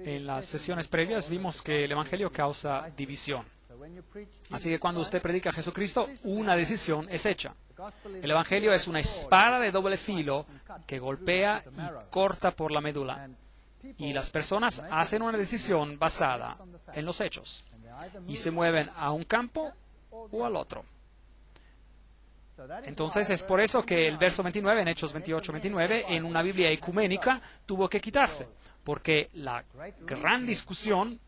En las sesiones previas vimos que el Evangelio causa división. Así que cuando usted predica a Jesucristo, una decisión es hecha. El Evangelio es una espada de doble filo que golpea y corta por la médula. Y las personas hacen una decisión basada en los hechos. Y se mueven a un campo o al otro. Entonces es por eso que el verso 29 en Hechos 28-29 en una Biblia ecuménica tuvo que quitarse, porque la gran discusión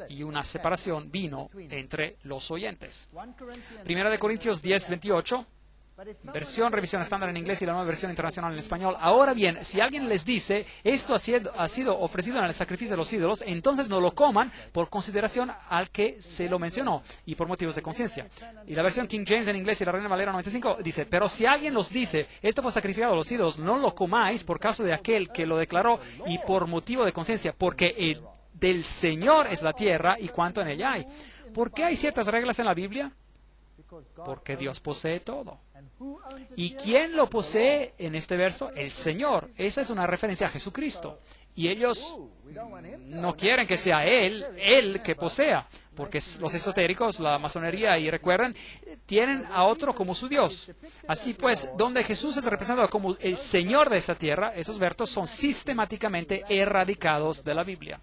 y una separación vino entre los oyentes. Primera de Corintios 10-28, versión revisión estándar en inglés y la nueva versión internacional en español. Ahora bien, si alguien les dice, esto ha sido ofrecido en el sacrificio de los ídolos, entonces no lo coman por consideración al que se lo mencionó y por motivos de conciencia. Y la versión King James en inglés y la Reina Valera 95 dice, pero si alguien los dice, esto fue sacrificado a los ídolos, no lo comáis por causa de aquel que lo declaró y por motivo de conciencia, porque del Señor es la tierra y cuanto en ella hay. ¿Por qué hay ciertas reglas en la Biblia? Porque Dios posee todo. ¿Y quién lo posee en este verso? El Señor. Esa es una referencia a Jesucristo. Y ellos no quieren que sea Él que posea, porque los esotéricos, la masonería, y recuerden, tienen a otro como su Dios. Así pues, donde Jesús es representado como el Señor de esta tierra, esos versos son sistemáticamente erradicados de la Biblia.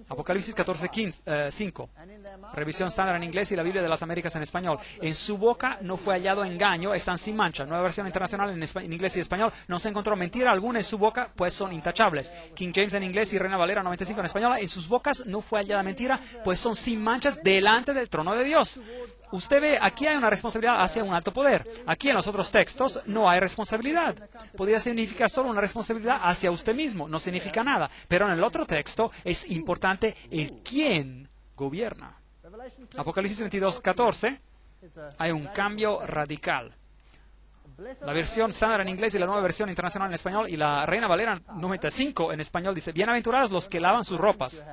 Apocalipsis 14:5, revisión estándar en inglés y la Biblia de las Américas en español. En su boca no fue hallado engaño, están sin mancha. Nueva versión internacional en inglés y español. No se encontró mentira alguna en su boca, pues son intachables. King James en inglés y Reina Valera 95 en español. En sus bocas no fue hallada mentira, pues son sin manchas delante del trono de Dios. Usted ve, aquí hay una responsabilidad hacia un alto poder. Aquí en los otros textos no hay responsabilidad. Podría significar solo una responsabilidad hacia usted mismo. No significa nada. Pero en el otro texto es importante el quién gobierna. Apocalipsis 22:14 hay un cambio radical. La versión estándar en inglés y la nueva versión internacional en español y la Reina Valera 95 en español dice, bienaventurados los que lavan sus ropas.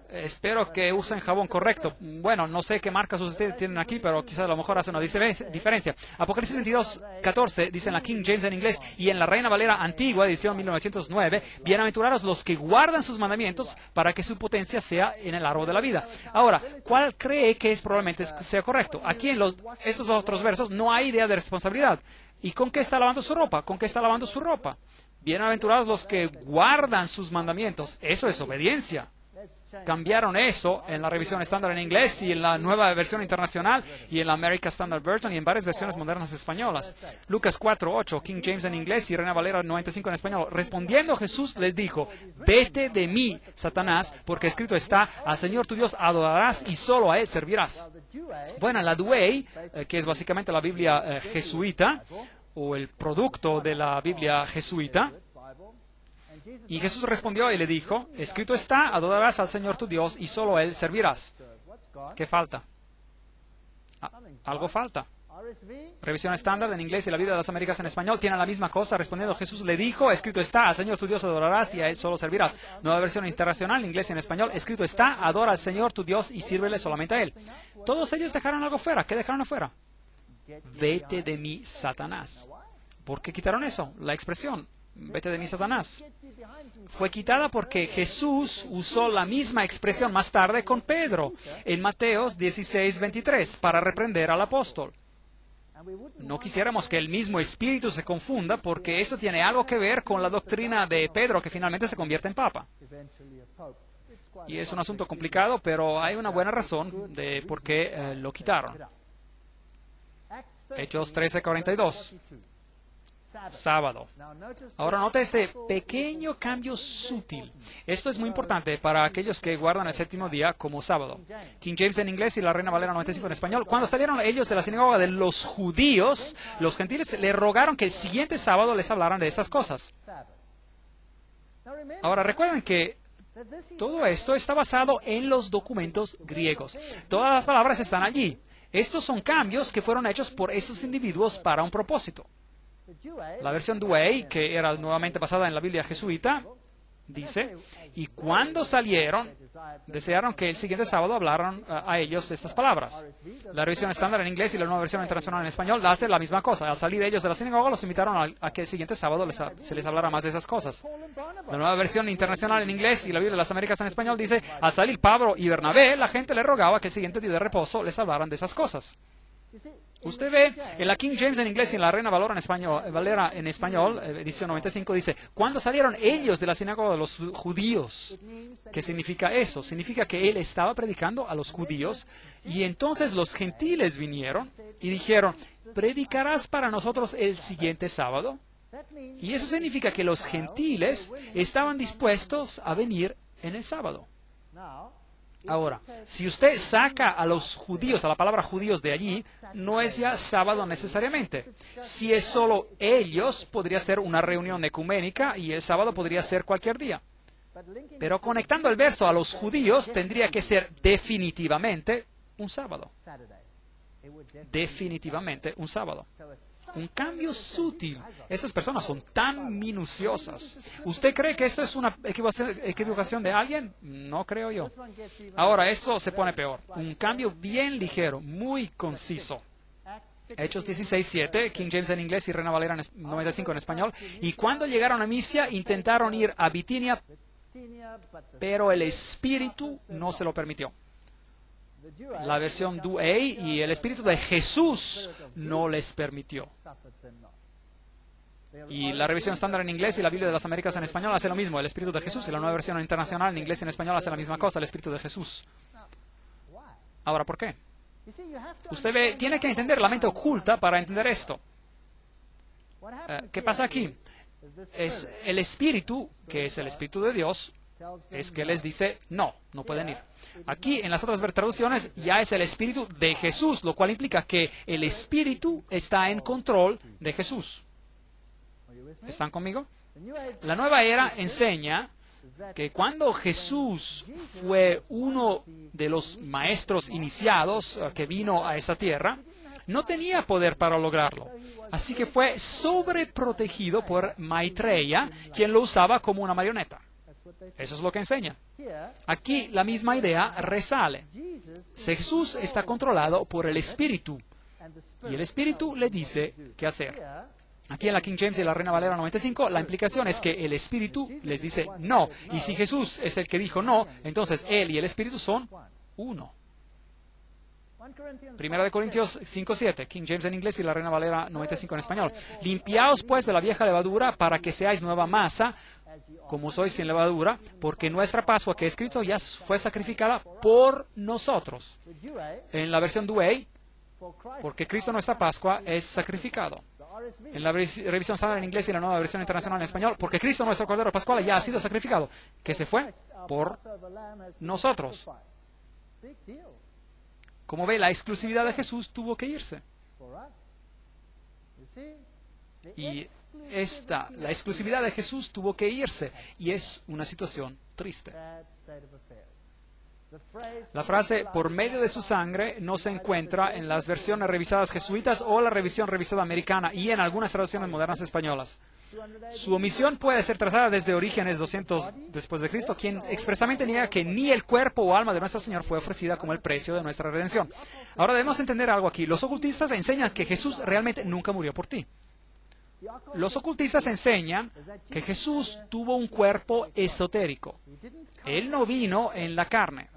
Espero que usen jabón correcto. Bueno, no sé qué marcas ustedes tienen aquí, pero quizás a lo mejor hace una diferencia. Apocalipsis 22:14 dice en la King James en inglés y en la Reina Valera antigua, edición 1909, bienaventurados los que guardan sus mandamientos para que su potencia sea en el árbol de la vida. Ahora, ¿cuál cree que probablemente sea correcto? Aquí en estos otros versos no hay idea de responsabilidad. ¿Y con qué está lavando su ropa? ¿Con qué está lavando su ropa? Bienaventurados los que guardan sus mandamientos. Eso es obediencia. Cambiaron eso en la revisión estándar en inglés y en la nueva versión internacional y en la American Standard Version y en varias versiones modernas españolas. Lucas 4:8, King James en inglés y Reina Valera 95 en español. Respondiendo Jesús les dijo, vete de mí, Satanás, porque escrito está, al Señor tu Dios adorarás y solo a Él servirás. Bueno, la Douay, que es básicamente la Biblia jesuita, o el producto de la Biblia jesuita, Y Jesús respondió y le dijo, escrito está, adorarás al Señor tu Dios y solo a Él servirás. ¿Qué falta? Algo falta. Revisión estándar en inglés y la Biblia de las Américas en español tienen la misma cosa. Respondiendo, Jesús le dijo, escrito está, al Señor tu Dios adorarás y a Él solo servirás. Nueva versión internacional en inglés y en español, escrito está, adora al Señor tu Dios y sírvele solamente a Él. Todos ellos dejaron algo fuera. ¿Qué dejaron afuera? Vete de mí, Satanás. ¿Por qué quitaron eso? La expresión, vete de mí, Satanás, fue quitada porque Jesús usó la misma expresión más tarde con Pedro en Mateo 16:23 para reprender al apóstol. No quisiéramos que el mismo espíritu se confunda porque eso tiene algo que ver con la doctrina de Pedro que finalmente se convierte en papa. Y es un asunto complicado, pero hay una buena razón de por qué lo quitaron. Hechos 13:42. Sábado. Ahora nota este pequeño cambio sutil. Esto es muy importante para aquellos que guardan el séptimo día como sábado. King James en inglés y la Reina Valera 95 en español. Cuando salieron ellos de la sinagoga de los judíos, los gentiles le rogaron que el siguiente sábado les hablaran de estas cosas. Ahora recuerden que todo esto está basado en los documentos griegos. Todas las palabras están allí. Estos son cambios que fueron hechos por estos individuos para un propósito. La versión Douay, que era nuevamente basada en la Biblia jesuita, dice, y cuando salieron, desearon que el siguiente sábado hablaran a ellos estas palabras. La revisión estándar en inglés y la nueva versión internacional en español hace la misma cosa. Al salir ellos de la sinagoga, los invitaron a que el siguiente sábado se les hablara más de esas cosas. La nueva versión internacional en inglés y la Biblia de las Américas en español dice, al salir Pablo y Bernabé, la gente le rogaba que el siguiente día de reposo les hablaran de esas cosas. Usted ve, en la King James en inglés y en la Reina Valera en español, edición 95, dice, cuando salieron ellos de la sinagoga de los judíos. ¿Qué significa eso? Significa que él estaba predicando a los judíos y entonces los gentiles vinieron y dijeron, ¿predicarás para nosotros el siguiente sábado? Y eso significa que los gentiles estaban dispuestos a venir en el sábado. Ahora, si usted saca a los judíos, a la palabra judíos de allí, no es ya sábado necesariamente. Si es solo ellos, podría ser una reunión ecuménica y el sábado podría ser cualquier día. Pero conectando el verso a los judíos, tendría que ser definitivamente un sábado. Definitivamente un sábado. Un cambio sutil. Esas personas son tan minuciosas. ¿Usted cree que esto es una equivocación de alguien? No creo yo. Ahora, esto se pone peor. Un cambio bien ligero, muy conciso. Hechos 16:7, King James en inglés y Reina Valera 95 en español. Y cuando llegaron a Misia, intentaron ir a Bitinia, pero el Espíritu no se lo permitió. La versión Douay y el Espíritu de Jesús no les permitió. Y la revisión estándar en inglés y la Biblia de las Américas en español hace lo mismo. El Espíritu de Jesús y la nueva versión internacional en inglés y en español hace la misma cosa. El Espíritu de Jesús. Ahora, ¿por qué? Usted ve, tiene que entender la mente oculta para entender esto. ¿Qué pasa aquí? Es el Espíritu, que es el Espíritu de Dios, es que les dice, no pueden ir. Aquí, en las otras traducciones, ya es el Espíritu de Jesús, lo cual implica que el Espíritu está en control de Jesús. ¿Están conmigo? La nueva era enseña que cuando Jesús fue uno de los maestros iniciados que vino a esta tierra, no tenía poder para lograrlo. Así que fue sobreprotegido por Maitreya, quien lo usaba como una marioneta. Eso es lo que enseña. Aquí la misma idea resale. Jesús está controlado por el Espíritu y el Espíritu le dice qué hacer. Aquí en la King James y la Reina Valera 95, la implicación es que el Espíritu les dice no. Y si Jesús es el que dijo no, entonces Él y el Espíritu son uno. 1 Corintios 5:7, King James en inglés y la Reina Valera 95 en español. Limpiaos pues de la vieja levadura para que seáis nueva masa, como sois sin levadura, porque nuestra Pascua, que es Cristo, ya fue sacrificada por nosotros. En la versión Douay, porque Cristo nuestra Pascua es sacrificado. En la revisión estándar en inglés y la nueva versión internacional en español, porque Cristo nuestro Cordero Pascual ya ha sido sacrificado, que se fue por nosotros. Como ve, la exclusividad de Jesús tuvo que irse. Y la exclusividad de Jesús tuvo que irse, y es una situación triste. La frase "por medio de su sangre" no se encuentra en las versiones revisadas jesuitas o la revisión revisada americana y en algunas traducciones modernas españolas. Su omisión puede ser trazada desde Orígenes 200 después de Cristo, quien expresamente niega que ni el cuerpo o alma de nuestro Señor fue ofrecida como el precio de nuestra redención. Ahora debemos entender algo aquí. Los ocultistas enseñan que Jesús realmente nunca murió por ti. Los ocultistas enseñan que Jesús tuvo un cuerpo esotérico. Él no vino en la carne.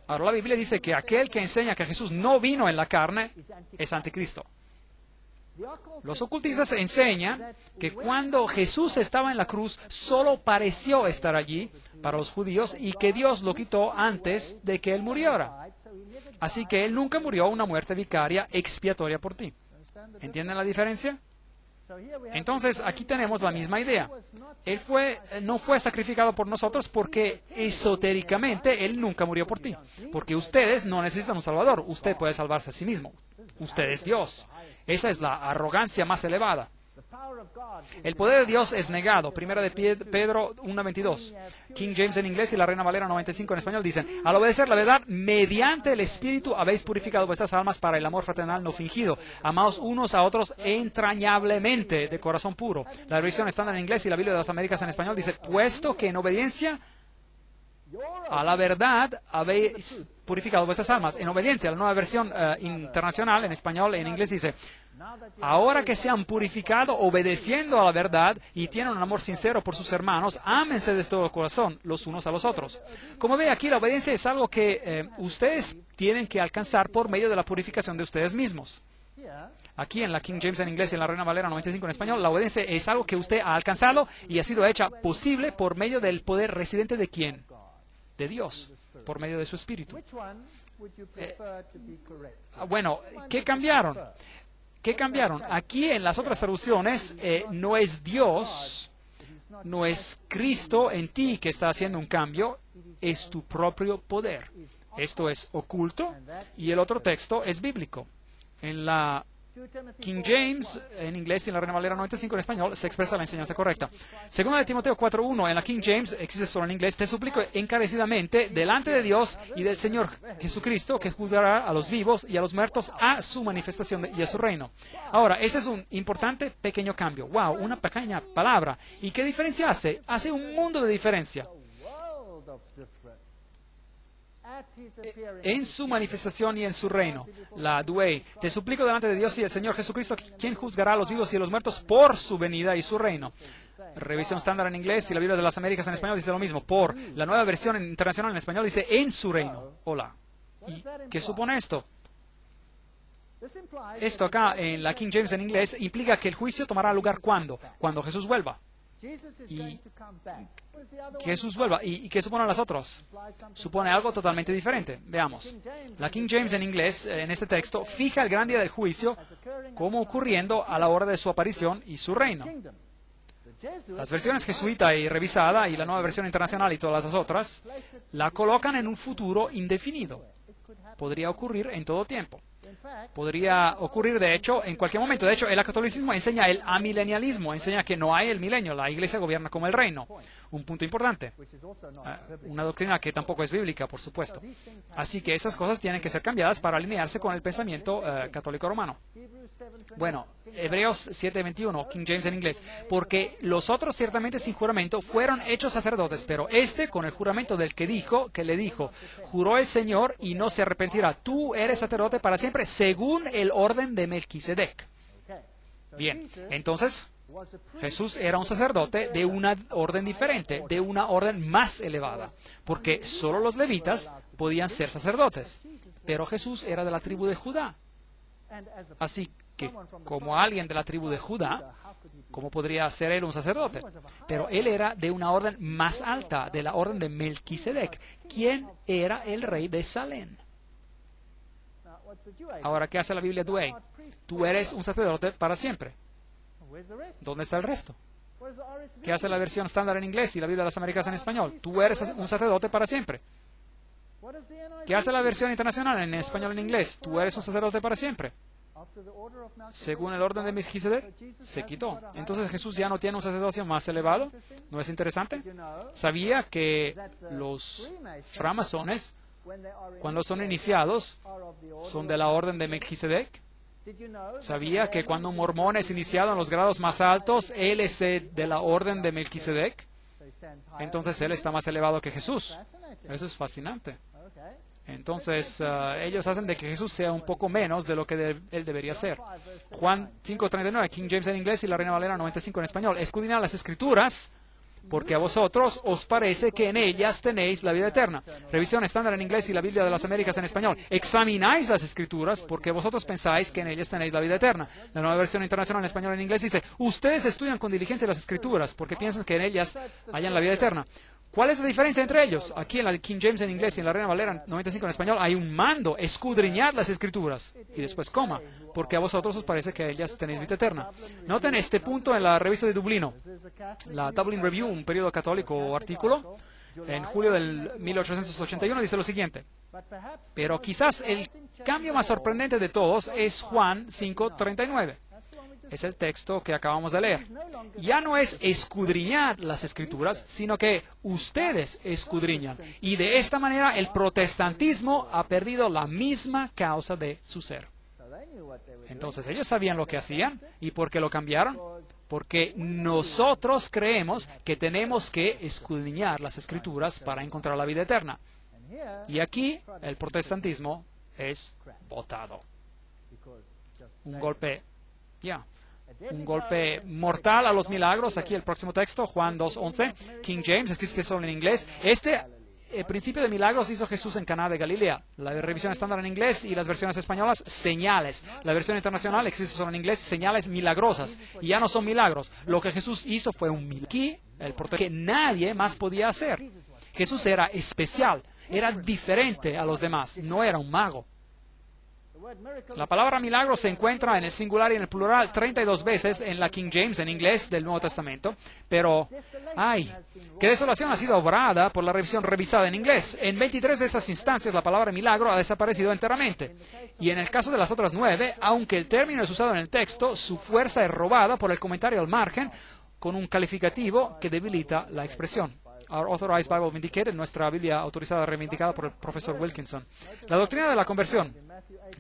Ahora la Biblia dice que aquel que enseña que Jesús no vino en la carne es anticristo. Los ocultistas enseñan que cuando Jesús estaba en la cruz, solo pareció estar allí para los judíos y que Dios lo quitó antes de que Él muriera. Así que Él nunca murió una muerte vicaria expiatoria por ti. ¿Entienden la diferencia? Entonces, aquí tenemos la misma idea. Él no fue sacrificado por nosotros porque esotéricamente Él nunca murió por ti. Porque ustedes no necesitan un Salvador. Usted puede salvarse a sí mismo. Usted es Dios. Esa es la arrogancia más elevada. El poder de Dios es negado. Primera de Pedro 1:22. King James en inglés y la Reina Valera 95 en español dicen: al obedecer la verdad, mediante el Espíritu habéis purificado vuestras almas para el amor fraternal no fingido. Amaos unos a otros entrañablemente, de corazón puro. La versión estándar en inglés y la Biblia de las Américas en español dice: puesto que en obediencia a la verdad habéis purificado vuestras almas. En obediencia, la nueva versión internacional en español, en inglés dice: ahora que se han purificado obedeciendo a la verdad y tienen un amor sincero por sus hermanos, ámense de todo corazón los unos a los otros. Como ve aquí, la obediencia es algo que ustedes tienen que alcanzar por medio de la purificación de ustedes mismos. Aquí en la King James en inglés y en la Reina Valera 95 en español, la obediencia es algo que usted ha alcanzado y ha sido hecha posible por medio del poder residente ¿de quién? De Dios, por medio de su Espíritu. Bueno, ¿qué cambiaron? ¿Qué cambiaron? Aquí en las otras traducciones no es Dios, no es Cristo en ti que está haciendo un cambio, es tu propio poder. Esto es oculto y el otro texto es bíblico. En la King James en inglés y en la Reina Valera 95 en español se expresa la enseñanza correcta. Segunda de Timoteo 4:1 en la King James existe solo en inglés: te suplico encarecidamente delante de Dios y del Señor Jesucristo, que juzgará a los vivos y a los muertos a su manifestación y a su reino. Ahora, ese es un importante pequeño cambio. Wow, una pequeña palabra. ¿Y qué diferencia hace? Hace un mundo de diferencia. En su manifestación y en su reino. La Douay: te suplico delante de Dios y del Señor Jesucristo, quien juzgará a los vivos y a los muertos por su venida y su reino. Revisión estándar en inglés y la Biblia de las Américas en español dice lo mismo. Por la nueva versión internacional en español dice en su reino. Hola. ¿Y qué supone esto? Esto acá en la King James en inglés implica que el juicio tomará lugar ¿cuándo? Cuando Jesús vuelva. Y Jesús vuelva. ¿Y qué suponen las otras? Supone algo totalmente diferente. Veamos. La King James en inglés, en este texto, fija el gran día del juicio como ocurriendo a la hora de su aparición y su reino. Las versiones jesuita y revisada y la nueva versión internacional y todas las otras la colocan en un futuro indefinido. Podría ocurrir en todo tiempo. Podría ocurrir, de hecho, en cualquier momento. De hecho, el catolicismo enseña el amilenialismo, enseña que no hay el milenio, la Iglesia gobierna como el reino. Un punto importante. Una doctrina que tampoco es bíblica, por supuesto. Así que esas cosas tienen que ser cambiadas para alinearse con el pensamiento católico romano. Bueno, Hebreos 7:21, King James en inglés. Porque los otros ciertamente sin juramento fueron hechos sacerdotes, pero este con el juramento del que le dijo, juró el Señor y no se arrepentirá. Tú eres sacerdote para siempre, según el orden de Melquisedec. Bien, entonces Jesús era un sacerdote de una orden diferente, de una orden más elevada, porque solo los levitas podían ser sacerdotes, pero Jesús era de la tribu de Judá. Así que, como alguien de la tribu de Judá, ¿cómo podría ser él un sacerdote? Pero él era de una orden más alta, de la orden de Melquisedec, quien era el rey de Salem. Ahora, ¿qué hace la Biblia Douay? Tú eres un sacerdote para siempre. ¿Dónde está el resto? ¿Qué hace la versión estándar en inglés y la Biblia de las Américas en español? Tú eres un sacerdote para siempre. ¿Qué hace la versión internacional en español en inglés? Tú eres un sacerdote para siempre. según el orden de Melquisedec, se quitó. Entonces Jesús ya no tiene un sacerdocio más elevado. ¿No es interesante? ¿Sabía que los framasones, cuando son iniciados, son de la orden de Melquisedec? ¿Sabía que cuando un mormón es iniciado en los grados más altos, él es de la orden de Melquisedec? Entonces él está más elevado que Jesús. Eso es fascinante. Entonces ellos hacen de que Jesús sea un poco menos de lo que él debería ser. Juan 5:39, King James en inglés y la Reina Valera 95 en español. Escudriñad las Escrituras, porque a vosotros os parece que en ellas tenéis la vida eterna. Revisión estándar en inglés y la Biblia de las Américas en español. Examináis las Escrituras, porque vosotros pensáis que en ellas tenéis la vida eterna. La Nueva Versión Internacional en español en inglés dice, ustedes estudian con diligencia las Escrituras, porque piensan que en ellas hayan la vida eterna. ¿Cuál es la diferencia entre ellos? Aquí en la King James en inglés y en la Reina Valera 95 en español hay un mando, escudriñar las Escrituras. Y después coma, porque a vosotros os parece que ellas tenéis vida eterna. Noten este punto en la revista de Dublino. La Dublin Review, un periódico católico artículo, en julio del 1881 dice lo siguiente. Pero quizás el cambio más sorprendente de todos es Juan 5:39. Es el texto que acabamos de leer. Ya no es escudriñar las Escrituras, sino que ustedes escudriñan. Y de esta manera el protestantismo ha perdido la misma causa de su ser. Entonces ellos sabían lo que hacían. ¿Y por qué lo cambiaron? Porque nosotros creemos que tenemos que escudriñar las Escrituras para encontrar la vida eterna. Y aquí el protestantismo es botado. Un golpe mortal a los milagros. Aquí el próximo texto, Juan 2:11, King James, escrito solo en inglés. El principio de milagros hizo Jesús en Caná de Galilea. La revisión estándar en inglés y las versiones españolas, señales. La versión internacional existe solo en inglés, señales milagrosas. Y ya no son milagros. Lo que Jesús hizo fue un milagro. Aquí, el que nadie más podía hacer. Jesús era especial, era diferente a los demás, no era un mago. La palabra milagro se encuentra en el singular y en el plural 32 veces en la King James en inglés del Nuevo Testamento, pero qué desolación ha sido obrada por la revisión revisada en inglés. En 23 de estas instancias la palabra milagro ha desaparecido enteramente. Y en el caso de las otras 9, aunque el término es usado en el texto, su fuerza es robada por el comentario al margen con un calificativo que debilita la expresión. Our Authorized Bible Vindicated, nuestra Biblia autorizada reivindicada por el profesor Wilkinson. La doctrina de la conversión.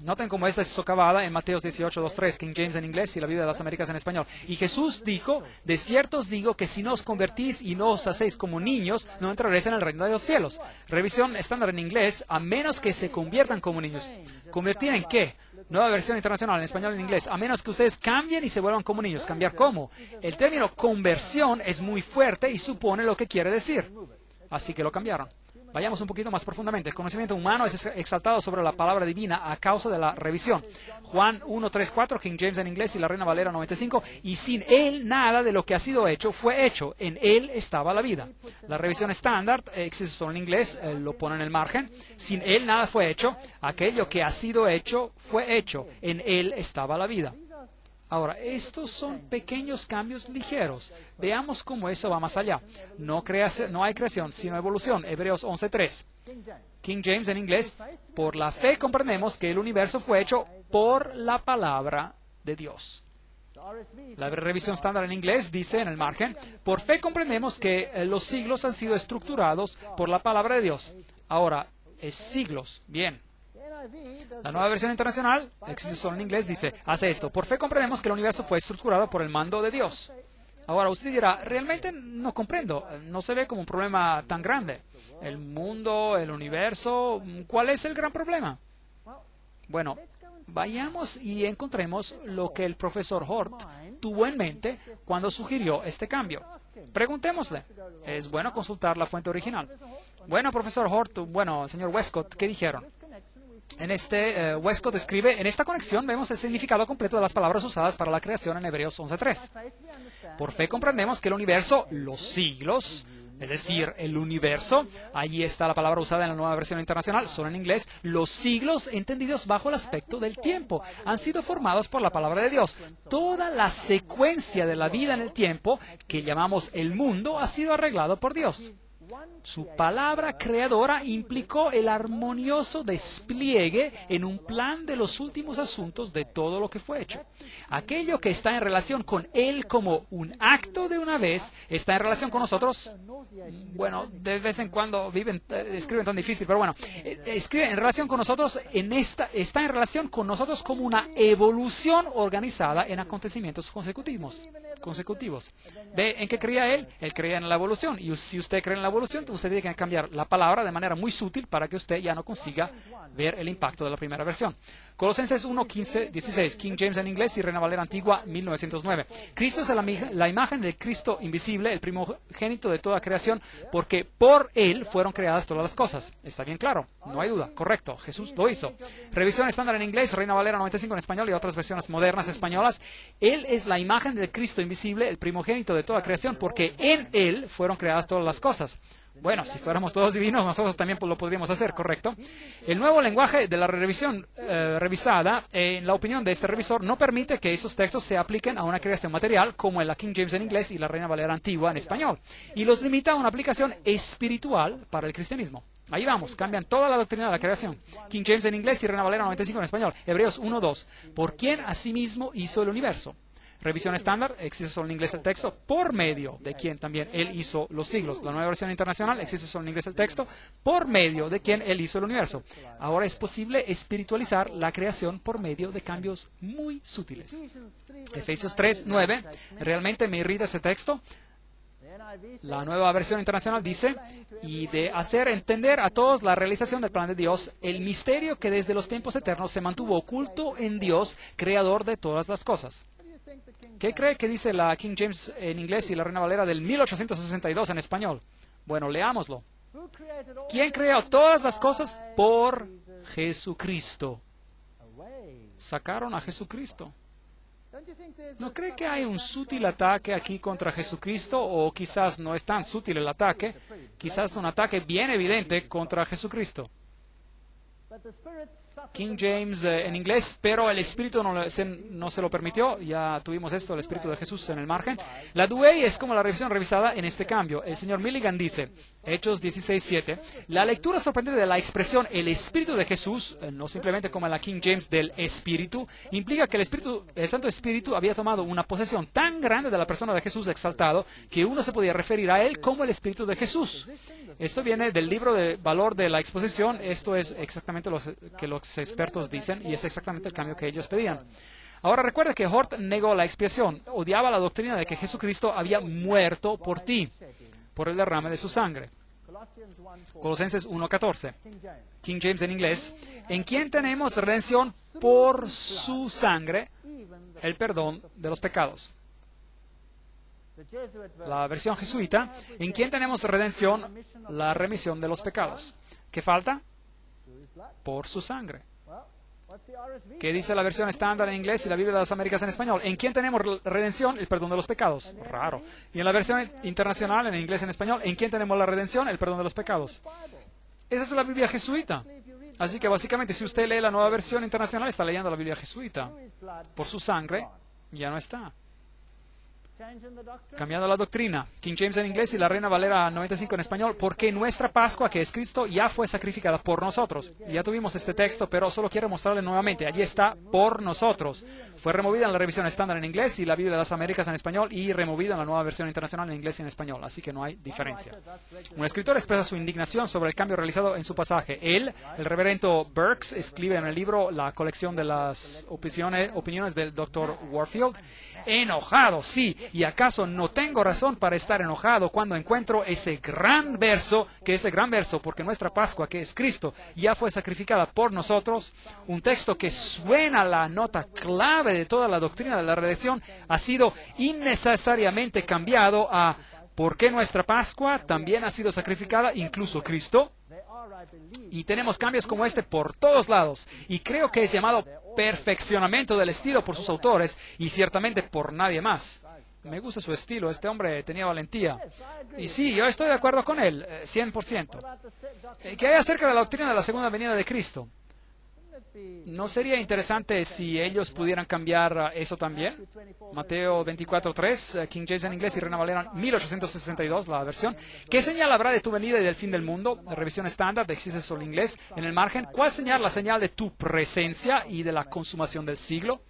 Noten cómo esta es socavada en Mateo 18:2-3, King James en inglés y la Biblia de las Américas en español. Y Jesús dijo, de cierto os digo que si no os convertís y no os hacéis como niños, no entraréis en el reino de los cielos. Revisión estándar en inglés, a menos que se conviertan como niños. ¿Convertir en qué? Nueva versión internacional en español y en inglés. A menos que ustedes cambien y se vuelvan como niños. ¿Cambiar cómo? El término conversión es muy fuerte y supone lo que quiere decir. Así que lo cambiaron. Vayamos un poquito más profundamente. El conocimiento humano es exaltado sobre la palabra divina a causa de la revisión. Juan 1:3-4, King James en inglés y la Reina Valera 95. Y sin Él nada de lo que ha sido hecho fue hecho. En Él estaba la vida. La revisión estándar, existe solo en inglés, lo pone en el margen. Sin Él nada fue hecho. Aquello que ha sido hecho fue hecho. En Él estaba la vida. Ahora, estos son pequeños cambios ligeros. Veamos cómo eso va más allá. No hay creación, sino evolución. Hebreos 11:3. King James en inglés. Por la fe comprendemos que el universo fue hecho por la palabra de Dios. La revisión estándar en inglés dice en el margen, por fe comprendemos que los siglos han sido estructurados por la palabra de Dios. Ahora, es siglos. Bien. La nueva versión internacional, existe solo en inglés, dice, hace esto. Por fe comprendemos que el universo fue estructurado por el mando de Dios. Ahora, usted dirá, realmente no comprendo. No se ve como un problema tan grande. El mundo, el universo, ¿cuál es el gran problema? Bueno, vayamos y encontremos lo que el profesor Hort tuvo en mente cuando sugirió este cambio. Preguntémosle. Es bueno consultar la fuente original. Bueno, profesor Hort, bueno, señor Westcott, ¿qué dijeron? Westcott escribe, en esta conexión vemos el significado completo de las palabras usadas para la creación en Hebreos 11:3. Por fe comprendemos que el universo, los siglos, es decir, el universo, allí está la palabra usada en la nueva versión internacional, solo en inglés, los siglos entendidos bajo el aspecto del tiempo, han sido formados por la palabra de Dios. Toda la secuencia de la vida en el tiempo, que llamamos el mundo, ha sido arreglado por Dios. Su palabra creadora implicó el armonioso despliegue en un plan de los últimos asuntos de todo lo que fue hecho. Aquello que está en relación con Él como un acto de una vez, está en relación con nosotros. Bueno, de vez en cuando escriben tan difícil, pero bueno, escribe en relación con nosotros, está en relación con nosotros como una evolución organizada en acontecimientos consecutivos. ¿Ve en qué creía Él? Él creía en la evolución. Y si usted cree en la evolución, usted tiene que cambiar la palabra de manera muy sutil para que usted ya no consiga ver el impacto de la primera versión. Colosenses 1, 15, 16, King James en inglés y Reina Valera Antigua, 1909. Cristo es la imagen del Cristo invisible, el primogénito de toda creación, porque por Él fueron creadas todas las cosas. Está bien claro, no hay duda, correcto, Jesús lo hizo. Revisión estándar en inglés, Reina Valera 95 en español y otras versiones modernas españolas. Él es la imagen del Cristo invisible, el primogénito de toda creación, porque en Él fueron creadas todas las cosas. Bueno, si fuéramos todos divinos, nosotros también lo podríamos hacer, ¿correcto? El nuevo lenguaje de la revisión revisada, en la opinión de este revisor, no permite que esos textos se apliquen a una creación material, como en la King James en inglés y la Reina Valera Antigua en español, y los limita a una aplicación espiritual para el cristianismo. Ahí vamos, cambian toda la doctrina de la creación. King James en inglés y Reina Valera 95 en español. Hebreos 1:2. ¿Por quién asimismo hizo el universo? Revisión estándar, existe solo en inglés el texto, por medio de quien también Él hizo los siglos. La nueva versión internacional, existe solo en inglés el texto, por medio de quien Él hizo el universo. Ahora es posible espiritualizar la creación por medio de cambios muy sutiles. Efesios 3:9, realmente me irrita ese texto. La nueva versión internacional dice, y de hacer entender a todos la realización del plan de Dios, el misterio que desde los tiempos eternos se mantuvo oculto en Dios, creador de todas las cosas. ¿Qué cree que dice la King James en inglés y la Reina Valera del 1862 en español? Bueno, leámoslo. ¿Quién creó todas las cosas? Por Jesucristo. Sacaron a Jesucristo. ¿No cree que hay un sutil ataque aquí contra Jesucristo? O quizás no es tan sutil el ataque, quizás un ataque bien evidente contra Jesucristo. King James en inglés, pero el Espíritu no se lo permitió. Ya tuvimos esto, el Espíritu de Jesús en el margen. La Douay es como la revisión revisada en este cambio. El señor Milligan dice, Hechos 16:7, la lectura sorprendente de la expresión el Espíritu de Jesús, no simplemente como en la King James del Espíritu, implica que el Santo Espíritu había tomado una posesión tan grande de la persona de Jesús exaltado que uno se podía referir a él como el Espíritu de Jesús. Esto viene del libro de valor de la exposición. Esto es exactamente lo que los expertos dicen y es exactamente el cambio que ellos pedían. Ahora recuerda que Hort negó la expiación, odiaba la doctrina de que Jesucristo había muerto por ti, por el derrame de su sangre. Colosenses 1:14, King James en inglés, en quien tenemos redención por su sangre, el perdón de los pecados. La versión jesuita, en quien tenemos redención, la remisión de los pecados. ¿Qué falta? Por su sangre. ¿Qué dice la versión estándar en inglés y la Biblia de las Américas en español? ¿En quién tenemos redención? El perdón de los pecados. Raro. Y en la versión internacional, en inglés y en español, ¿en quién tenemos la redención? El perdón de los pecados. Esa es la Biblia jesuita. Así que básicamente, si usted lee la nueva versión internacional, está leyendo la Biblia jesuita. Por su sangre, ya no está. Cambiando la doctrina, King James en inglés y la Reina Valera 95 en español, porque nuestra Pascua, que es Cristo, ya fue sacrificada por nosotros. Ya tuvimos este texto, pero solo quiero mostrarle nuevamente. Allí está, por nosotros. Fue removida en la revisión estándar en inglés y la Biblia de las Américas en español y removida en la nueva versión internacional en inglés y en español, así que no hay diferencia. Un escritor expresa su indignación sobre el cambio realizado en su pasaje. Él, el reverendo Burks, escribe en el libro la colección de las opiniones del Dr. Warfield, enojado, sí. ¿Y acaso no tengo razón para estar enojado cuando encuentro ese gran verso, porque nuestra Pascua, que es Cristo, ya fue sacrificada por nosotros? Un texto que suena la nota clave de toda la doctrina de la redención ha sido innecesariamente cambiado a porque nuestra Pascua también ha sido sacrificada, incluso Cristo. Y tenemos cambios como este por todos lados. Y creo que es llamado perfeccionamiento del estilo por sus autores y ciertamente por nadie más. Me gusta su estilo, este hombre tenía valentía. Y sí, yo estoy de acuerdo con él, 100%. ¿Qué hay acerca de la doctrina de la segunda venida de Cristo? ¿No sería interesante si ellos pudieran cambiar eso también? Mateo 24:3, King James en inglés y Reina Valera 1862, la versión. ¿Qué señal habrá de tu venida y del fin del mundo? La revisión estándar, existe solo en inglés. En el margen, ¿cuál señal? La señal de tu presencia y de la consumación del siglo.